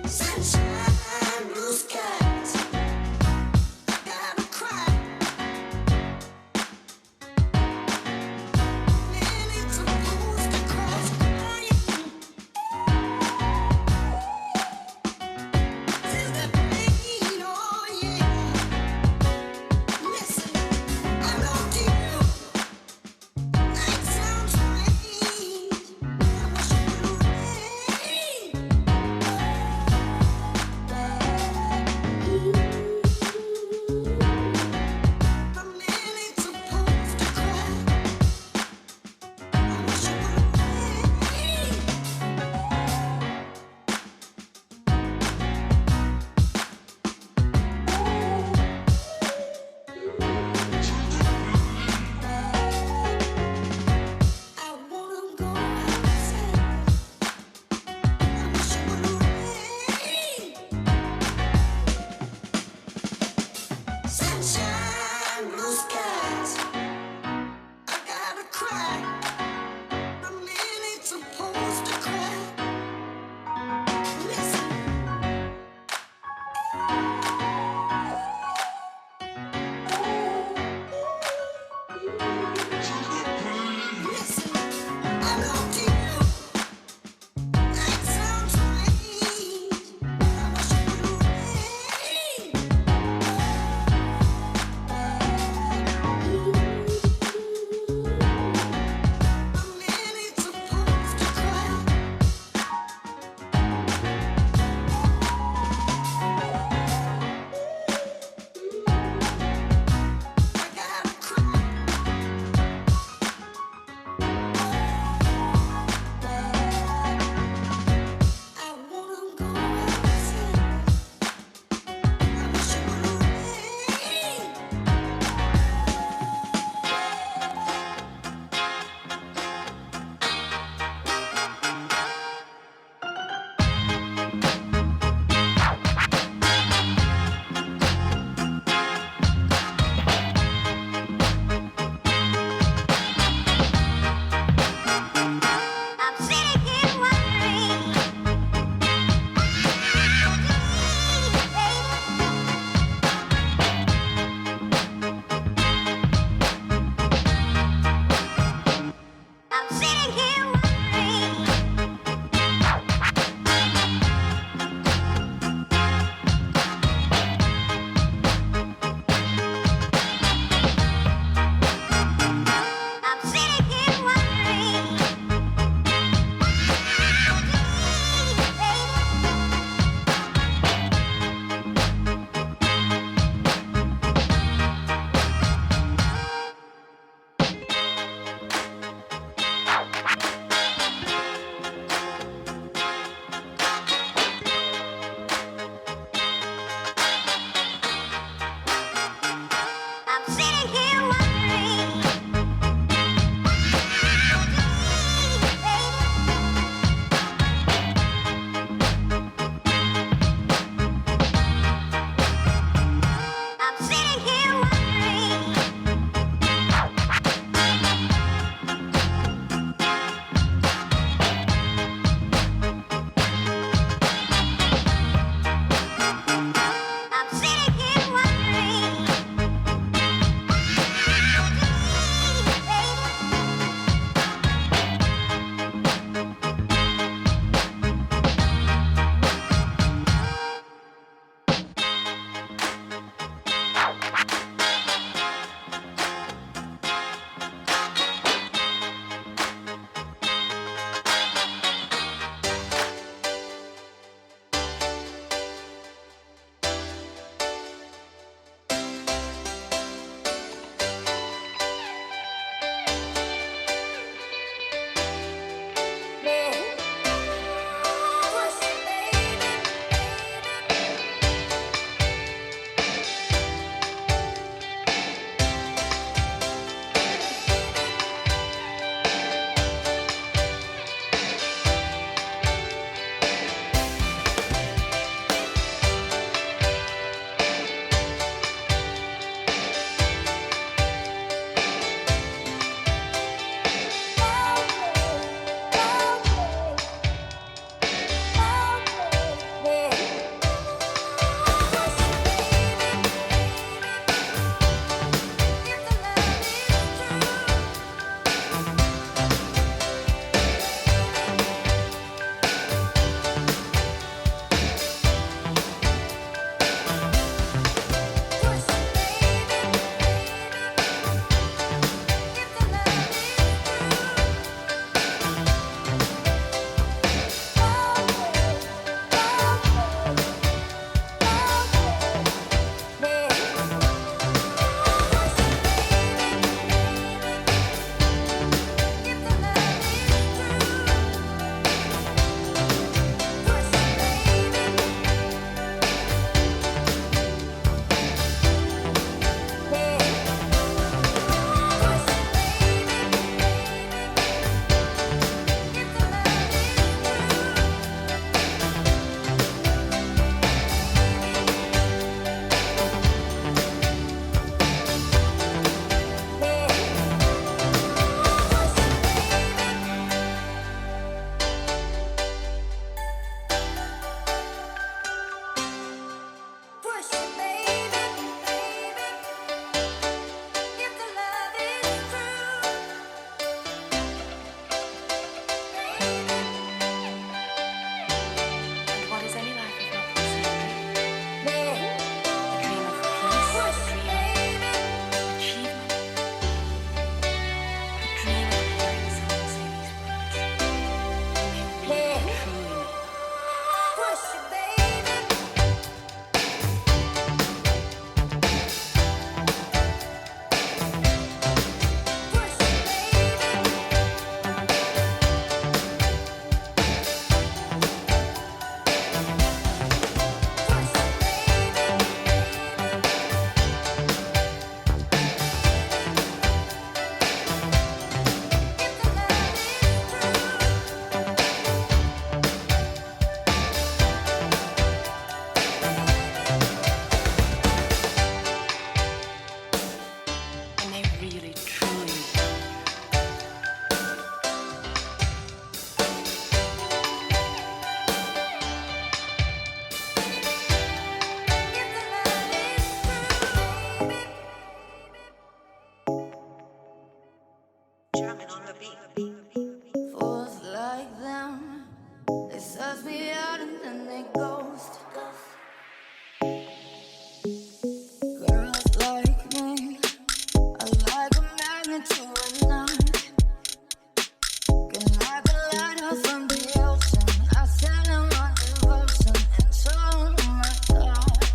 Sunshine, blue skies. I gotta cry. Man, it's supposed to cross crying. Feel the pain, oh yeah. Listen, I love you. Night sounds strange. I wish it would rain. But man, it's supposed to cry. I wish it would rain. I wanna go outside. I wish it would rain. Sunshine, blue skies. I gotta cry. The man ain't supposed to cry. Listen, listen. I love you. Night sounds strange. I wish it would rain. The man ain't supposed to cry. I gotta cry. Fools like them, they suss me out and then they ghost. Girls like me are like a magnet to a knot. Can like a lighter from the ocean. I send them on devotion and show them my thoughts.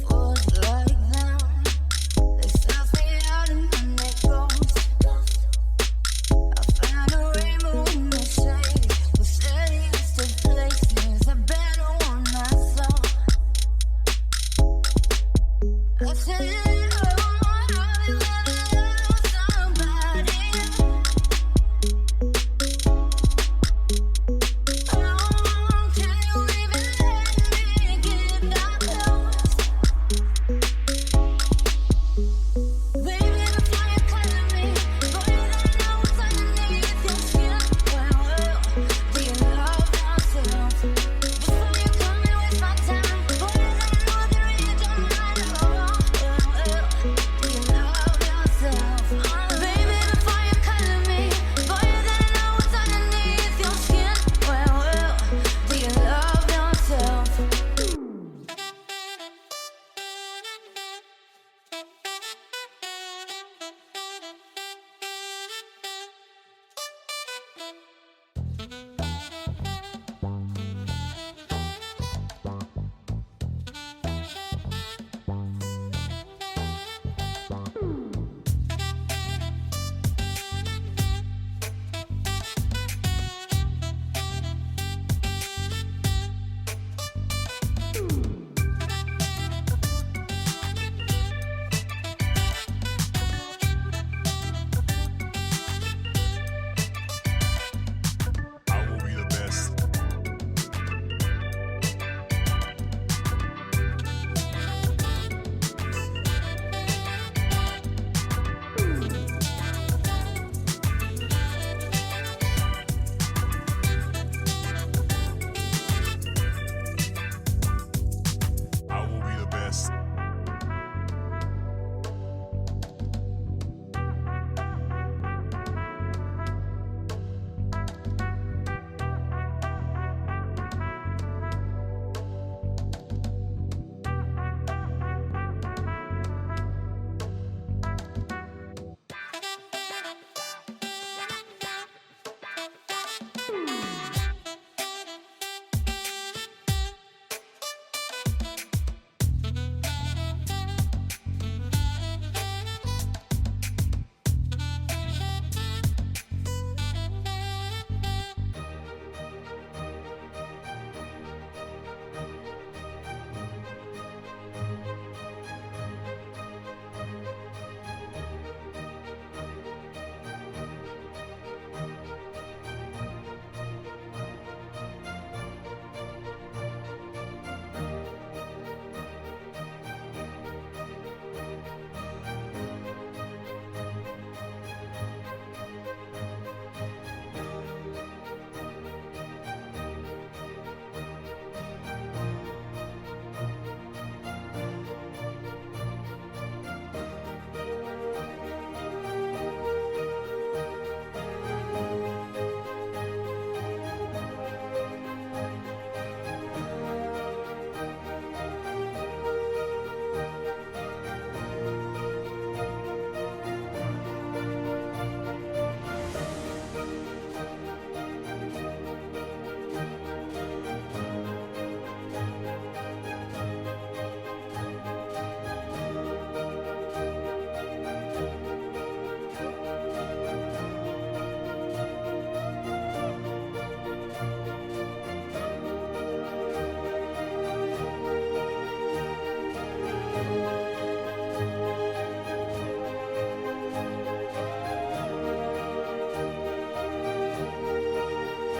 Fools like them, they suss me out and then they ghost. I found a rainbow in the shade, with shades to places I better want I saw. I said,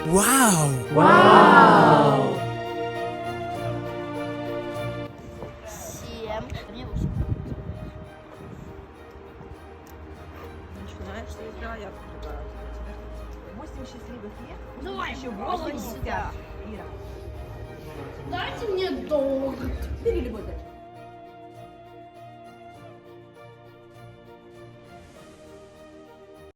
Wow! Wow! Всем Начинаешь ты игра, я открываю. 8 счастливых лет. Давай, еще голову 80. сюда. Ира. Дайте мне долг. Бери любой дальше.